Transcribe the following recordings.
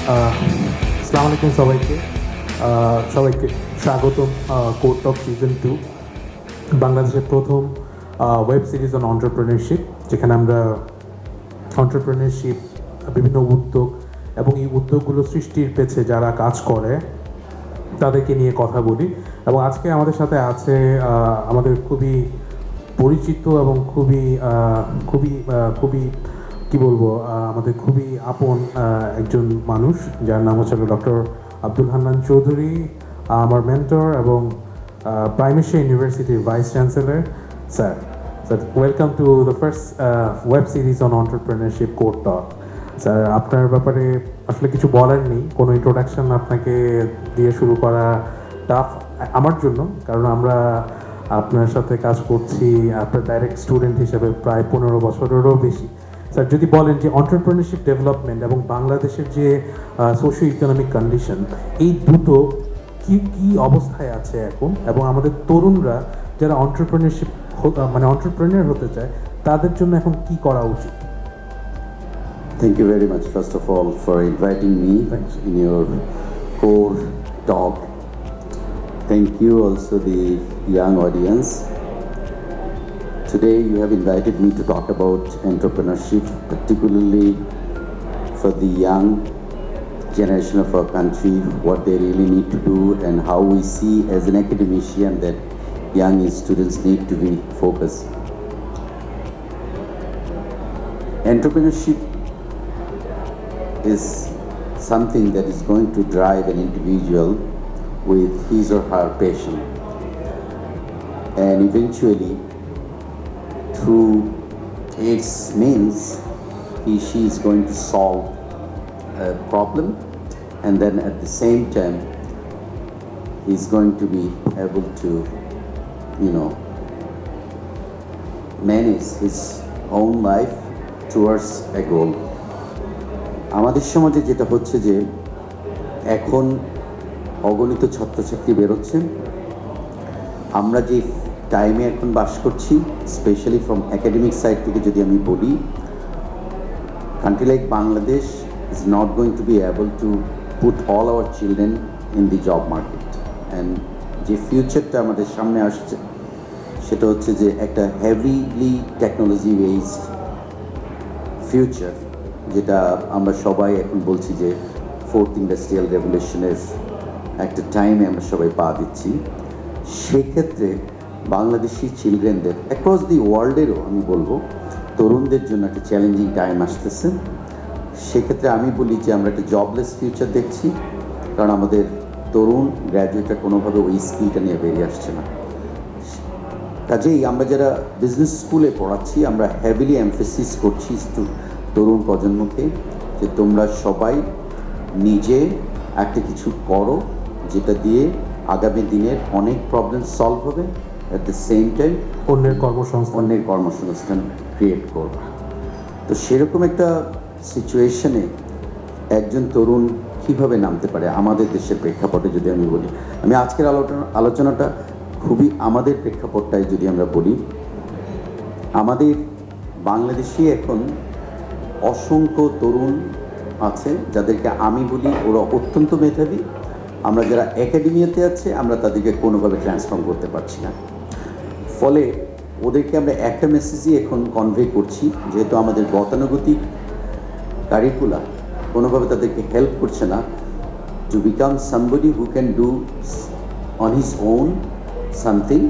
আসসালামু আলাইকুম সবাইকে সবাইকে স্বাগতম কোড টক সিজন 2 বাংলাদেশের প্রথম ওয়েব সিরিজ অন অন্টারপ্রেনারশিপ, যেখানে আমরা অন্টারপ্রেনারশিপ, বিভিন্ন উদ্যোগ এবং এই উদ্যোগগুলো সৃষ্টির পেছে যারা কাজ করে তাদেরকে নিয়ে কথা বলি। এবং আজকে আমাদের সাথে আছে আমাদের খুবই পরিচিত এবং খুবই খুবই খুবই কি বলবো, আমাদের খুবই আপন একজন মানুষ, যার নাম হচ্ছে ডক্টর আব্দুল হান্নান চৌধুরী, আমার মেন্টর এবং প্রাইম এশিয়া ইউনিভার্সিটির vice chancellor. Sir welcome to the first web series on entrepreneurship code talk. Sir, আপনার ব্যাপারে আসলে কিছু বলার নেই, কোনো ইন্ট্রোডাকশন আপনাকে দিয়ে শুরু করা টাফ আমার জন্য, কারণ আমরা আপনার সাথে কাজ করছি আপনার ডাইরেক্ট স্টুডেন্ট হিসেবে প্রায় 15 বছরেরও বেশি। স্যার, যদি বলেন যে অন্টারপ্রেনারশিপ ডেভেলপমেন্ট এবং বাংলাদেশের যে সোশিও ইকোনমিক কন্ডিশন, এই দুটো কি কি অবস্থায় আছে এখন, এবং আমাদের তরুণরা যারা অন্টারপ্রেনারশিপ মানে অন্টারপ্রেনার হতে চায় তাদের জন্য এখন কি করা উচিত? Thank you very much, first of all, for inviting me in your core talk. Thank you also the young audience. Today you have invited me to talk about entrepreneurship, particularly for the young generation of our country, what they really need to do and how we see as an academician that young students need to be focused. Entrepreneurship is something that is going to drive an individual with his or her passion, and eventually through its means she is going to solve a problem, and then at the same time he is going to be able to manage his own life towards a goal. আমাদের সমাজে যেটা হচ্ছে যে এখন অগণিত ছাত্রছাত্রী বেরোচ্ছে, আমরা যে টাইমে এখন বাস করছি, স্পেশালি ফ্রম একাডেমিক সাইড থেকে যদি আমি বলি, country like Bangladesh is not going to be able to put all our children in the job market. And যে ফিউচারটা আমাদের সামনে আসছে সেটা হচ্ছে যে একটা হেভিলি টেকনোলজি বেসড ফিউচার, যেটা আমরা সবাই এখন বলছি যে ফোর্থ ইন্ডাস্ট্রিয়াল রেভলিউশনের একটা টাইমে আমরা সবাই পা দিচ্ছি। সেক্ষেত্রে বাংলাদেশি চিলড্রেনদের অ্যাক্রস দি ওয়ার্ল্ডেরও আমি বলবো তরুণদের জন্য একটা চ্যালেঞ্জিং টাইম আসতেছে। সেক্ষেত্রে আমি বলি যে আমরা একটা জবলেস ফিউচার দেখছি, কারণ আমাদের তরুণ গ্র্যাজুয়েটরা কোনোভাবে ওই স্কিলটা নিয়ে বেরিয়ে আসছে না। কাজেই আমরা যারা বিজনেস স্কুলে পড়াচ্ছি, আমরা হেভিলি এমফেসিস করছি তরুণ প্রজন্মকে যে তোমরা সবাই নিজে একটা কিছু করো যেটা দিয়ে আগামী দিনের অনেক প্রবলেম সলভ হবে, অ্যাট দ্য সেম টাইম অন্যের কর্মসংস্থান ক্রিয়েট করবে। তো সেরকম একটা সিচুয়েশনে একজন তরুণ কীভাবে নামতে পারে আমাদের দেশের প্রেক্ষাপটে যদি আমি বলি, আমি আজকের আলোচনাটা খুবই আমাদের প্রেক্ষাপটটায় যদি আমরা বলি, আমাদের বাংলাদেশে এখন অসংখ্য তরুণ আছে যাদেরকে আমি বলি ওরা অত্যন্ত মেধাবী। আমরা যারা একাডেমিয়াতে আছে আমরা তাদেরকে কোনোভাবে ট্রান্সফর্ম করতে পারছি না। ফলে ওদেরকে আমরা একটা মেসেজই এখন কনভে করছি, যেহেতু আমাদের গতানুগতিক কারিকুলা কোনোভাবে তাদেরকে হেল্প করছে না to become somebody who can do on his own something.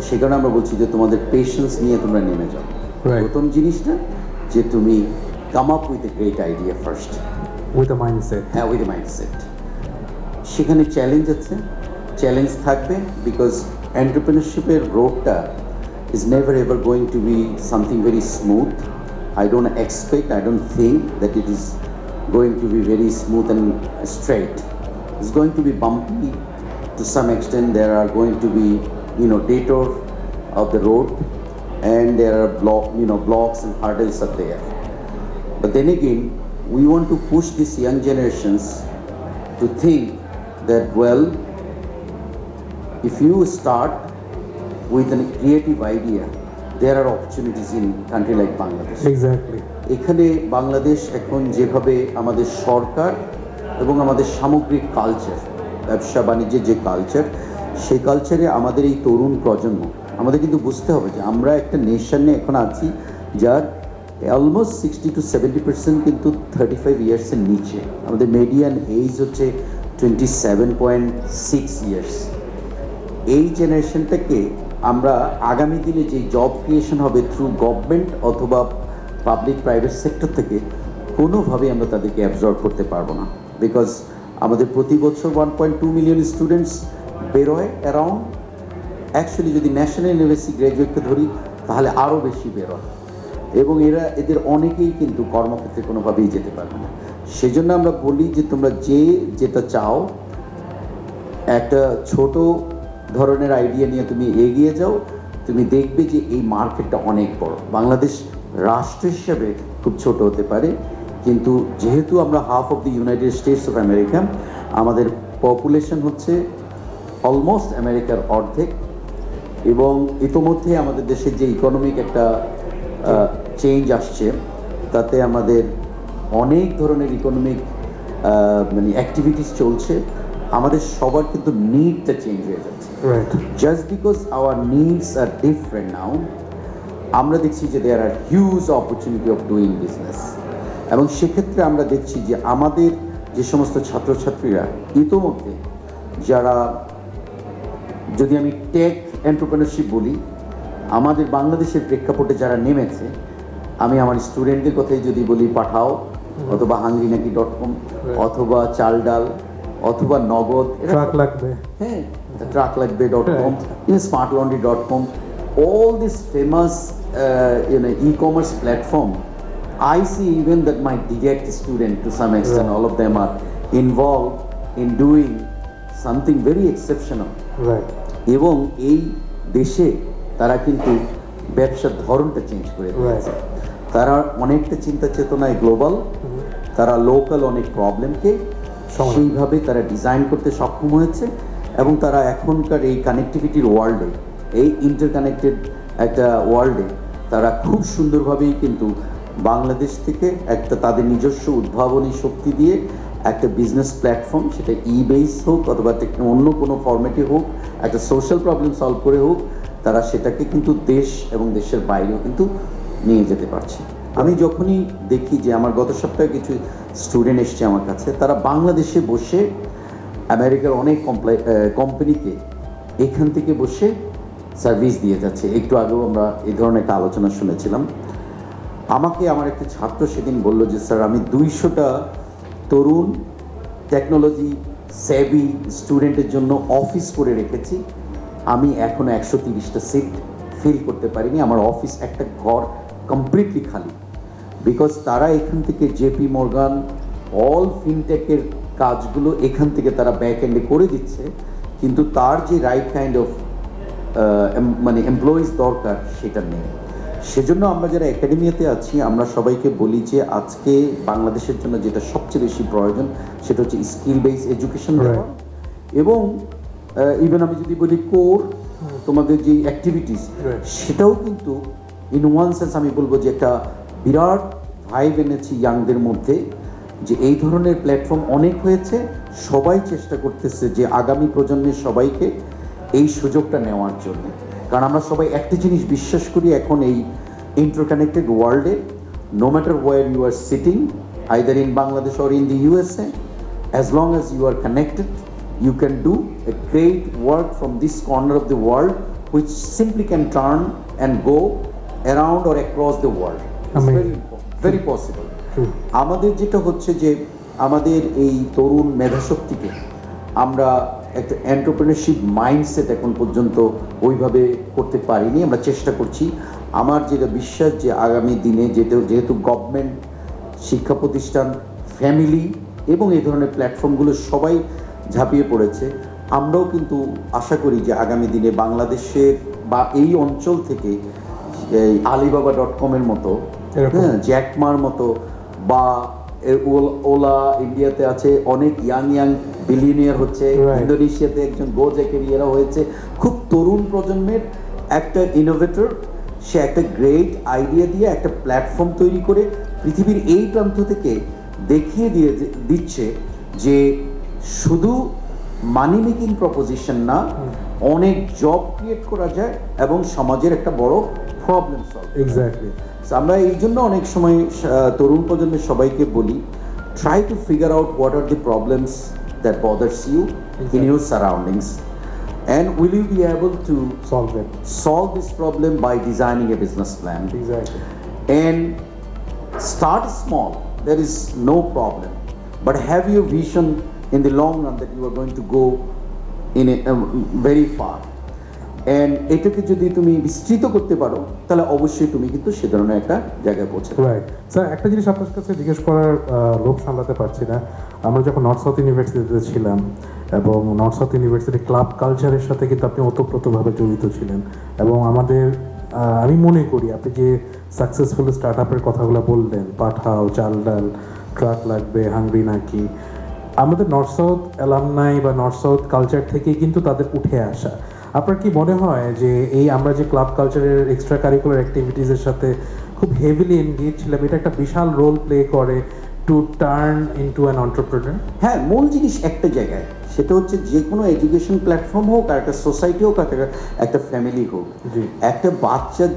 সে কারণে আমরা বলছি যে তোমাদের পেশেন্স নিয়ে তোমরা নেমে যাও। প্রথম জিনিসটা যে তুমি come up with a great idea first, with a mindset. হ্যাঁ, উইথ এ মাইন্ডসেট। সেখানে চ্যালেঞ্জ আছে, চ্যালেঞ্জ থাকবে, বিকজ এন্টারপ্রেনারশিপের রোডটা is never ever going to be something very smooth. I don't think that it is going to be very smooth and straight. It's going to be bumpy to some extent. There are going to be, detour of the road, and there are blocks and hurdles are there. But then again, we want to push these young generations to think that, well, if you start with a creative idea, there are opportunities in country like Bangladesh. Exactly. এখানে বাংলাদেশ এখন যেভাবে আমাদের সরকার এবং আমাদের সামগ্রিক culture, ব্যবসা বাণিজ্যের যে কালচার, সেই কালচারে আমাদের এই তরুণ প্রজন্ম, আমাদের কিন্তু বুঝতে হবে যে আমরা একটা নেশনে এখন আছি যার অলমোস্ট 60-70% কিন্তু 35 ইয়ার্সের নিচে। আমাদের মিডিয়ান এজ হচ্ছে 27.6 ইয়ার্স। এই জেনারেশনটাকে আমরা আগামী দিনে যে জব ক্রিয়েশন হবে থ্রু গভর্নমেন্ট অথবা পাবলিক প্রাইভেট সেক্টর থেকে, কোনোভাবেই আমরা তাদেরকে অ্যাবজর্ব করতে পারবো না। বিকজ আমাদের প্রতি বছর 1.2 মিলিয়ন স্টুডেন্টস বেরোয় অ্যারাউন্ড, অ্যাকচুয়ালি যদি ন্যাশনাল ইউনিভার্সিটি গ্র্যাজুয়েটকে ধরি তাহলে আরও বেশি বেরোয়, এবং এদের অনেকেই কিন্তু কর্মক্ষেত্রে কোনোভাবেই যেতে পারবে না। সেজন্য আমরা বলি যে তোমরা যেটা চাও, একটা ছোট ধরনের আইডিয়া নিয়ে তুমি এগিয়ে যাও, তুমি দেখবে যে এই মার্কেটটা অনেক বড়। বাংলাদেশ রাষ্ট্র হিসেবে খুব ছোট হতে পারে, কিন্তু যেহেতু আমরা half of the United states of America, আমাদের পপুলেশন হচ্ছে অলমোস্ট আমেরিকার অর্ধেক, এবং ইতোমধ্যে আমাদের দেশের যে ইকোনমিক একটা চেঞ্জ আসছে, তাতে আমাদের অনেক ধরনের ইকোনমিক মানে অ্যাক্টিভিটিস চলছে। আমাদের সবার কিন্তু নিডটা চেঞ্জ হয়ে যাচ্ছে। Just because our needs are different now, আমরা দেখছি যে there are huge opportunity of doing business, এবং সেক্ষেত্রে আমরা দেখছি যে আমাদের যে সমস্ত ছাত্রছাত্রীরা ইতোমধ্যে যারা, যদি আমি টেক এন্টারপ্রেনারশিপ বলি, আমাদের বাংলাদেশের প্রেক্ষাপটে যারা নেমেছে, আমি আমার স্টুডেন্টদের কথাই যদি বলি, পাঠাও অথবা hungryNaki.com অথবা চাল ডাল অথবা নগদ, ট্রাক লাগবে, হ্যাঁ trucklightbay.com, smartlaundry.com, all these famous e-commerce platform. I see even that my direct student to some extent, all of them are involved in doing something very exceptional. এবং এই দেশে তারা কিন্তু ব্যবসার ধরনটা চেঞ্জ করে দিয়েছে। তারা অনেকটা চিন্তা চেতনায় গ্লোবাল, তারা লোকাল অনেক প্রবলেমকে সেইভাবে তারা ডিজাইন করতে সক্ষম হয়েছে, এবং তারা এখনকার এই কানেক্টিভিটির ওয়ার্ল্ডে, এই ইন্টারকানেক্টেড একটা ওয়ার্ল্ডে তারা খুব সুন্দরভাবেই কিন্তু বাংলাদেশ থেকে একটা তাদের নিজস্ব উদ্ভাবনী শক্তি দিয়ে একটা বিজনেস প্ল্যাটফর্ম, সেটা বেস হোক অথবা অন্য কোনো ফরম্যাটে হোক, একটা সোশ্যাল প্রবলেম সলভ করে হোক, তারা সেটাকে কিন্তু দেশ এবং দেশের বাইরেও কিন্তু নিয়ে যেতে পারছে। আমি যখনই দেখি যে আমার গত সপ্তাহে কিছু স্টুডেন্ট এসছে আমার কাছে, তারা বাংলাদেশে বসে আমেরিকার অনেক কোম্পানিকে এখান থেকে বসে সার্ভিস দিয়ে যাচ্ছে। একটু আগেও আমরা এই ধরনের একটা আলোচনা শুনেছিলাম। আমাকে আমার একটা ছাত্র সেদিন বলল যে স্যার, আমি 200টা তরুণ টেকনোলজি সেভি স্টুডেন্টের জন্য অফিস করে রেখেছি, আমি এখনও 130টা সিট ফিল করতে পারিনি, আমার অফিস একটা ঘর কমপ্লিটলি খালি। বিকজ তারা এখান থেকে জেপি মর্গান অল ফিনটেকের কাজগুলো এখান থেকে তারা ব্যাক এন্ডে করে দিচ্ছে, কিন্তু তার যে রাইট কাইন্ড অফ মানে এমপ্লয়িজ দরকার সেটা নেই। সেজন্য আমরা যারা একাডেমিয়াতে আছি, আমরা সবাইকে বলি যে আজকে বাংলাদেশের জন্য যেটা সবচেয়ে বেশি প্রয়োজন সেটা হচ্ছে স্কিল বেস এডুকেশন দেওয়া, এবং ইভেন আমি যদি বলি কোর তোমাদের যে অ্যাক্টিভিটিস, সেটাও কিন্তু ইন ওয়ান সেন্স আমি বলবো যে একটা বিরাট ভাইব এনেছি ইয়াংদের মধ্যে, যে এই ধরনের প্ল্যাটফর্ম অনেক হয়েছে। সবাই চেষ্টা করতেছে যে আগামী প্রজন্মের সবাইকে এই সুযোগটা নেওয়ার জন্য, কারণ আমরা সবাই একটা জিনিস বিশ্বাস করি এখন এই ইন্টারকানেক্টেড ওয়ার্ল্ডে, no matter where you are sitting, either in Bangladesh or in the USA, as long as you are connected, you can do a great work from this corner of the world, which simply can turn and go around or across the world. It's very possible. আমাদের যেটা হচ্ছে যে আমাদের এই তরুণ মেধাশক্তিকে আমরা একটা entrepreneurship mindset এখন পর্যন্ত ওইভাবে করতে পারিনি, আমরা চেষ্টা করছি। আমার যেটা বিশ্বাস যে আগামী দিনে যেহেতু গভর্নমেন্ট, শিক্ষা প্রতিষ্ঠান, ফ্যামিলি এবং এই ধরনের প্ল্যাটফর্মগুলো সবাই ঝাঁপিয়ে পড়েছে, আমরাও কিন্তু আশা করি যে আগামী দিনে বাংলাদেশের বা এই অঞ্চল থেকে এই alibaba.com-এর মতো, হ্যাঁ, জ্যাকমার মতো, বা ওলা ইন্ডিয়াতে আছে, অনেক ইয়াং বিলিয়নিয়ার হচ্ছে, ইন্দোনেশিয়াতে একজন গোজ্যাকেরিয়ারা হয়েছে, খুব তরুণ প্রজন্মের একটা ইনোভেটর, সে একটা গ্রেট আইডিয়া দিয়ে একটা প্ল্যাটফর্ম তৈরি করে পৃথিবীর এই প্রান্ত থেকে দেখিয়ে দিচ্ছে যে শুধু মানি মেকিং প্রপোজিশন না, অনেক জব ক্রিয়েট করা যায় এবং সমাজের একটা বড় প্রবলেম সলভ। এক্স্যাক্টলি। আমরা এই জন্য অনেক সময় তরুণ প্রজন্মের সবাইকে বলি, try to figure out what are the problems that bothers you in your surroundings, and will you be able to solve this problem by designing a business plan. Exactly. And start small, there is no problem, but have your vision in the long run that you are going to go in a very far. And এটাকে যদি তুমি বিস্তৃত করতে পারো তাহলে অবশ্যই তুমি কিন্তু সে ধরনের একটা জায়গায় পৌঁছাবে। রাইট স্যার, একটা জিনিস আপনার কাছে জিজ্ঞেস করার লোভ সামলাতে পারছি না। আমরা যখন নর্থ সাউথ ইউনিভার্সিটিতে ছিলাম এবং নর্থ সাউথ ইউনিভার্সিটি ক্লাব কালচারের সাথে কিন্তু আপনি ওতপ্রোতভাবে জড়িত ছিলেন, এবং আমাদের আমি মনে করি আপনি যে সাকসেসফুল স্টার্ট আপের কথাগুলো বললেন, পাঠাও, চাল ডাল, ট্রাক লাগবে, হাংরি নাকি, আমাদের নর্থ সাউথ অ্যালামনাই বা নর্থ সাউথ কালচার থেকেই কিন্তু তাদের উঠে আসা। আপনার কি মনে হয় যে এই আমরা যে ক্লাব কালচারের এক্সট্রা কারিকুলার অ্যাক্টিভিটিসের সাথে খুব হেভিলি এনগেজ ছিলাম, এটা একটা বিশাল রোল প্লে করে to turn into an entrepreneur? হ্যাঁ, মূল জিনিস একটা জায়গায়, সেটা হচ্ছে যে কোনো এডুকেশন প্ল্যাটফর্ম হোক, আর একটা সোসাইটি হোক, আর একটা ফ্যামিলি হোক, একটা বাচ্চার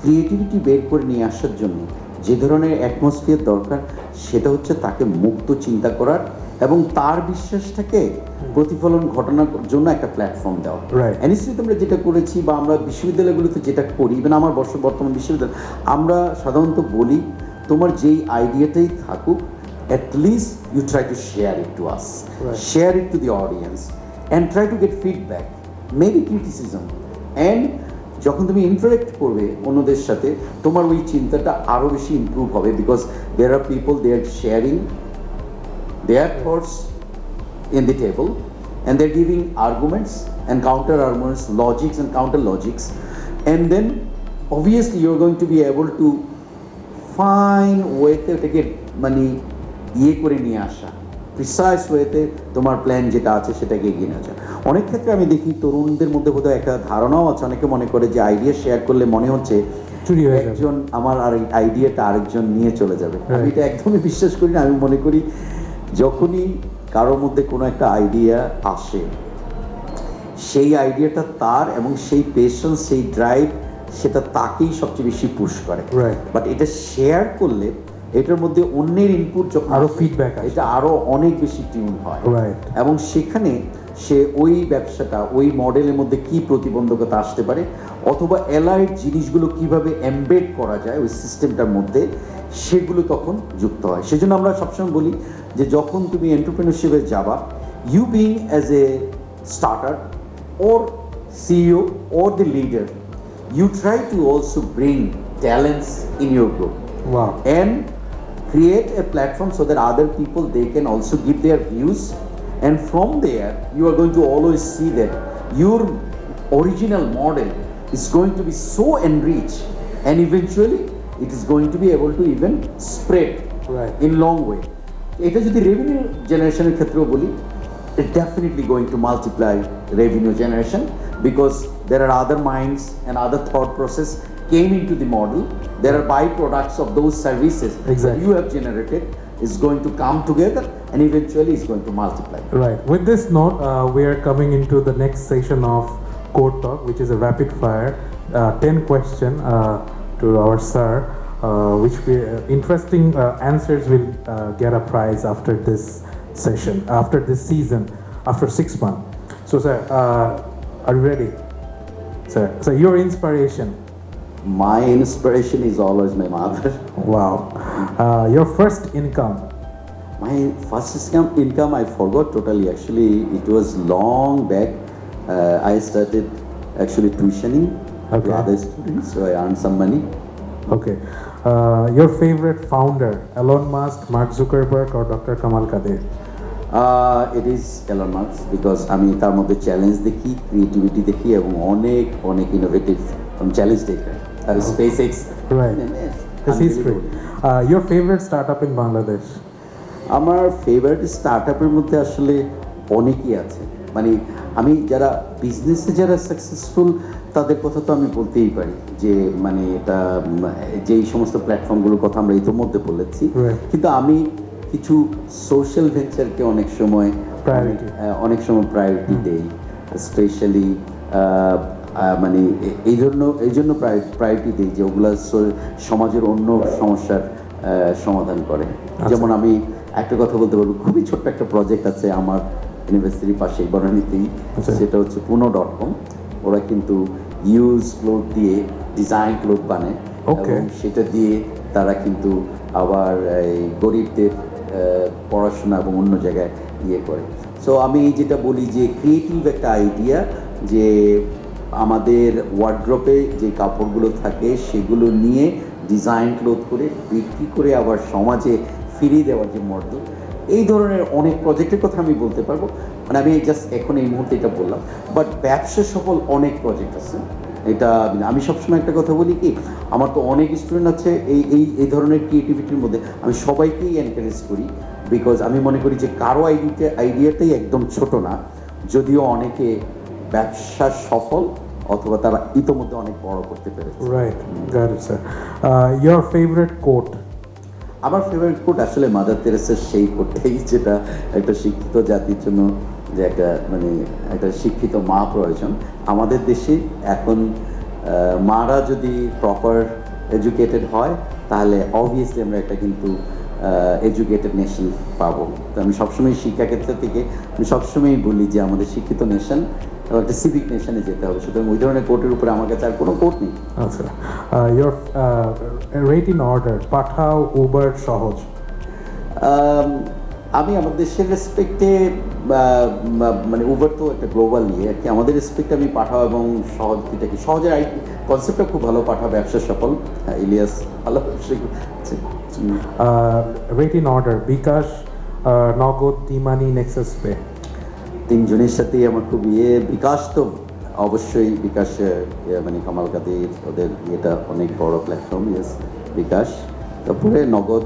ক্রিয়েটিভিটি বের করে নিয়ে আসার জন্য যে ধরনের অ্যাটমসফিয়ার দরকার সেটা হচ্ছে তাকে মুক্ত চিন্তা করার এবং তার বিশ্বাসটাকে প্রতিফলন ঘটানোর জন্য একটা প্ল্যাটফর্ম দেওয়া। এনএসসিতে আমরা যেটা করেছি বা আমরা বিশ্ববিদ্যালয়গুলোতে যেটা করি, ইভেন আমার বর্তমান বিশ্ববিদ্যালয়, আমরা সাধারণত বলি তোমার যেই আইডিয়াটাই থাকুক, at least you try to share it to us, share it to the audience and try to get feedback, maybe criticism, and যখন তুমি ইন্টারেক্ট করবে অন্যদের সাথে তোমার ওই চিন্তাটা আরও বেশি ইমপ্রুভ হবে, because there are people they are sharing their thoughts in the table and they're giving arguments and counter arguments, logics and counter logics, and then obviously you're going to be able to find ওয়েতে ওটাকে মানে ইয়ে করে নিয়ে আসা, precise ওয়েতে তোমার plan যেটা আছে সেটাকে এগিয়ে নিয়ে আসা। অনেক ক্ষেত্রে আমি দেখি তরুণদের মধ্যে বোধহয় একটা ধারণাও আছে, অনেকে মনে করে যে আইডিয়া শেয়ার করলে মনে হচ্ছে চুরি হয়ে একজন আমার আর আইডিয়াটা আরেকজন নিয়ে চলে যাবে। আমি এটা একদমই বিশ্বাস করি না। আমি মনে করি যখনই কারোর মধ্যে কোনো একটা আইডিয়া আসে, সেই আইডিয়াটা তার এবং সেই পেশেন্স, সেই ড্রাইভ, সেটা তাকেই সবচেয়ে বেশি পুশ করে। বাট এটা শেয়ার করলে এটার মধ্যে অন্যের ইনপুট যখন আরো ফিডব্যাক, এটা আরো অনেক বেশি টিউন হয়, এবং সেখানে সে ওই ব্যবসাটা, ওই মডেলের মধ্যে কি প্রতিবন্ধকতা আসতে পারে অথবা অ্যালাইড জিনিসগুলো কিভাবে এমবেড করা যায় ওই সিস্টেমটার মধ্যে, সেগুলো তখন যুক্ত হয়। সেজন্য আমরা সবসময় বলি যে যখন তুমি এন্টারপ্রেনারশিপে যাবা, you being as a starter or CEO or the leader, you try to also bring talents in your group. Wow. And create a platform so that other people, they can also give their views, and from there you are going to always see that your original model is going to be so enriched, and eventually it is going to be able to even spread in long way. এটা যদি revenue জেনারেশনের ক্ষেত্রেও বলি, it definitely going to multiply revenue generation, because there are other minds and other thought process came into the model. There are byproducts of those services that you have generated is going to come together and eventually is going to multiply. Right. With this note, we are coming into the next session of Code Talk, which is a rapid fire 10 question to our sir, which we interesting answers will get a prize after this session, after this season, after 6 months. So sir, are you ready? So your inspiration? My inspiration is always my mother. Wow. Your first income? My first income I forgot totally. Actually, it was long back. I started actually tuitioning to other students, so I earned some money. Okay. Your favorite founder, Elon Musk, Mark Zuckerberg, or Dr. Kamal Kadir? It is Elon Musk, because আমি তার মধ্যে challenge দেখি, creativity দেখি এবং অনেক অনেক innovative challenge দেখি। আর SpaceX, right, his history. Your favorite startup in Bangladesh? আমার ফেভারিট স্টার্টআপের মধ্যে আসলে অনেকই আছে। মানে আমি যারা বিজনেসে যারা সাকসেসফুল তাদের কথা তো আমি বলতেই পারি যে মানে এটা যেই সমস্ত প্ল্যাটফর্মগুলোর কথা আমরা ইতিমধ্যে বলেছি, Right. কিন্তু আমি কিছু সোশ্যাল ভেঞ্চারকে Priority. অনেক সময় প্রায়োরিটি দেই, স্পেশালি মানে এই জন্য প্রায়োরিটি দিই যে ওগুলা সমাজের অন্য সমস্যার সমাধান করে। যেমন আমি একটা কথা বলতে পারবো, খুবই ছোট্ট একটা প্রজেক্ট আছে আমার ইউনিভার্সিটির পাশে বনানীতেই, আচ্ছা। সেটা হচ্ছে puno.com। ওরা কিন্তু ইউজ ক্লোথ দিয়ে ডিজাইন ক্লোথ বানায় Okay. এবং সেটা দিয়ে তারা কিন্তু আবার এই গরিবদের পড়াশোনা এবং অন্য জায়গায় ইয়ে করে। সো আমি যেটা বলি যে ক্রিয়েটিভ একটা আইডিয়া, যে আমাদের ওয়ার্ড্রপে যে কাপড়গুলো থাকে সেগুলো নিয়ে ডিজাইন ক্লোথ করে বিক্রি করে আবার সমাজে ফিরিয়ে দেওয়ার যে মডেল, এই ধরনের অনেক প্রজেক্টের কথা আমি বলতে পারবো। মানে আমি জাস্ট এখন এই মুহূর্তে এটা বললাম, বাট ব্যবসা সফল অনেক প্রজেক্ট আছে। এটা আমি সবসময় একটা কথা বলি কি, আমার তো অনেক স্টুডেন্ট আছে এই ধরনের ক্রিয়েটিভিটির মধ্যে, আমি সবাইকেই এনকারেজ করি, বিকজ আমি মনে করি যে কারো আইডিয়াটাই একদম ছোট না, যদিও অনেকে ব্যবসা সফল অথবা তারা ইতোমধ্যে অনেক বড় করতে পেরেছে। Right, got it, sir. Your favorite quote? আমার ফেভারিট কোট আসলে মাদার তেরেসার সেই কোটটাই, যেটা একটা শিক্ষিত জাতির জন্য যে একটা শিক্ষিত মা প্রয়োজন। আমাদের দেশে এখন মারা যদি প্রপার এডুকেটেড হয় তাহলে অবভিয়াসলি আমরা একটা কিন্তু এডুকেটেড নেশন পাবো। তো আমি সবসময় শিক্ষাক্ষেত্র থেকে আমি সবসময়ই বলি যে আমাদের শিক্ষিত নেশন এবং একটা সিভিক নেশনে যেতে হবে। সুতরাং ওই ধরনের কোর্টের উপরে আমার কাছে আর কোনো কোর্ট নেই। আচ্ছা, your rate in order, Pathao, Uber, সহজ। আমি আমাদের দেশের রেসপেক্টে মানে উবার তো একটা গ্লোবাল ইয়ে আর কি, আমাদের রেসপেক্টে আমি পাঠাও এবং সহজ দুইটাকে, সহজের কনসেপ্টটা খুব ভালো, পাঠাও ব্যবসা সফল, ইলিয়াস ভালো। Rate in order, বিকাশ, নগদ, টি-মানি, নেক্সাস পে। তিনজনের সাথেই আমার খুব বিকাশ তো অবশ্যই, বিকাশ মানে কামাল কাদির ওদের ইয়েটা অনেক বড় প্ল্যাটফর্ম, ইয়েস বিকাশ। তারপরে নগদ,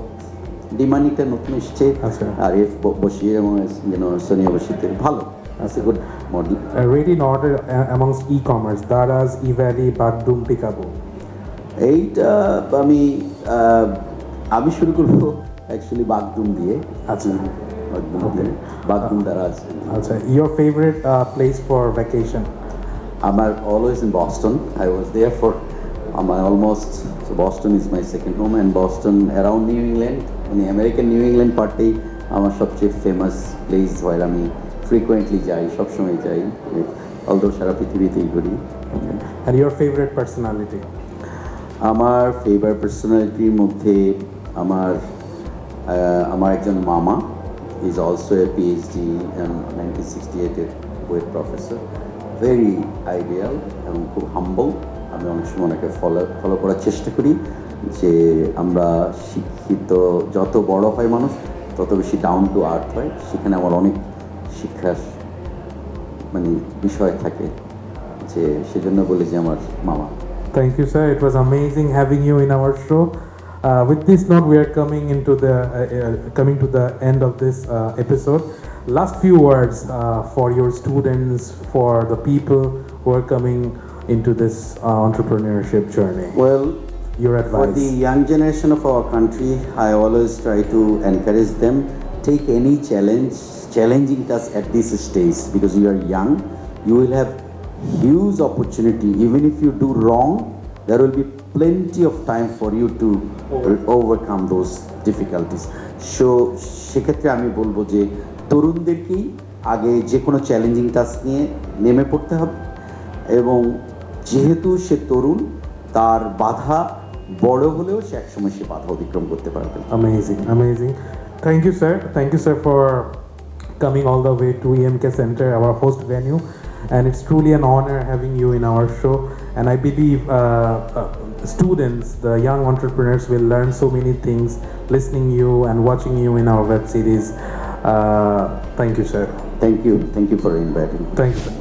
ডিমানিটা নতুন এসছে, আচ্ছা। আর এফ বসির এবং সোনিয়া বসিরদের ভালো আছে, good model. Rate in order amongst e-commerce, Daraz, Evaly, Bagdoom, Pickaboo. এইটা আমি শুরু করবো অ্যাকচুয়ালি বাগদুম দিয়ে। আচ্ছা। বাগদুম Okay. দিয়ে, বাগদুম দ্বারা আছে। আচ্ছা, your favorite place for vacation? আমার always in Boston, I was there for almost, so Boston is my second home, and Boston around New England, মানে আমেরিকান নিউ ইংল্যান্ড পার্টেই আমার সবচেয়ে ফেমাস প্লেস, হয় আমি ফ্রিকুয়েন্টলি যাই, সবসময় যাই, অলদো সারা পৃথিবীতেই ঘুরি। And your favorite personality? আমার ফেভারিট পার্সোনালিটির মধ্যে আমার একজন মামা, ইজ অলসো এ পিএইচডি 1968-এর বুয়েট প্রফেসর, ভেরি আইডিয়াল এবং খুব হাম্বল। আমি অনেক সময় ওনাকে ফলো করার চেষ্টা করি, যে আমরা শিক্ষিত যত বড় হয় মানুষ তত বেশি ডাউন টু আর্থ হয়, সেখানে আমার অনেক শিক্ষার মানে বিষয় থাকে, যে সেজন্য বলি যে আমার মামা। Thank you, sir. It was amazing having you in our show. With this note, we are coming to the end of this episode. Last few words for your students, for the people who are coming into this entrepreneurship journey. Well, Your for advice. the young generation of our country, I always try to encourage them, take any challenging task at this stage, because you are young, you will have huge opportunity. Even if you do wrong, there will be plenty of time for you to overcome those difficulties. So সেক্ষেত্রে আমি বলবো যে তরুণদেরকেই আগে যে কোনো challenging task নিয়ে নেমে পড়তে হবে, এবং যেহেতু সে তরুণ, তার বাধা বড় হলেও সে একসময় সে বাধা অতিক্রম করতে পারবে। Amazing, amazing. Thank you, sir. Thank you, sir, for coming all the way to EMK Center, our host venue. And it's truly an honor having you in our show. And I believe students, the young entrepreneurs, will learn so many things listening you and watching you in our web series. Thank you, sir. Thank you for inviting me. Thank you, sir.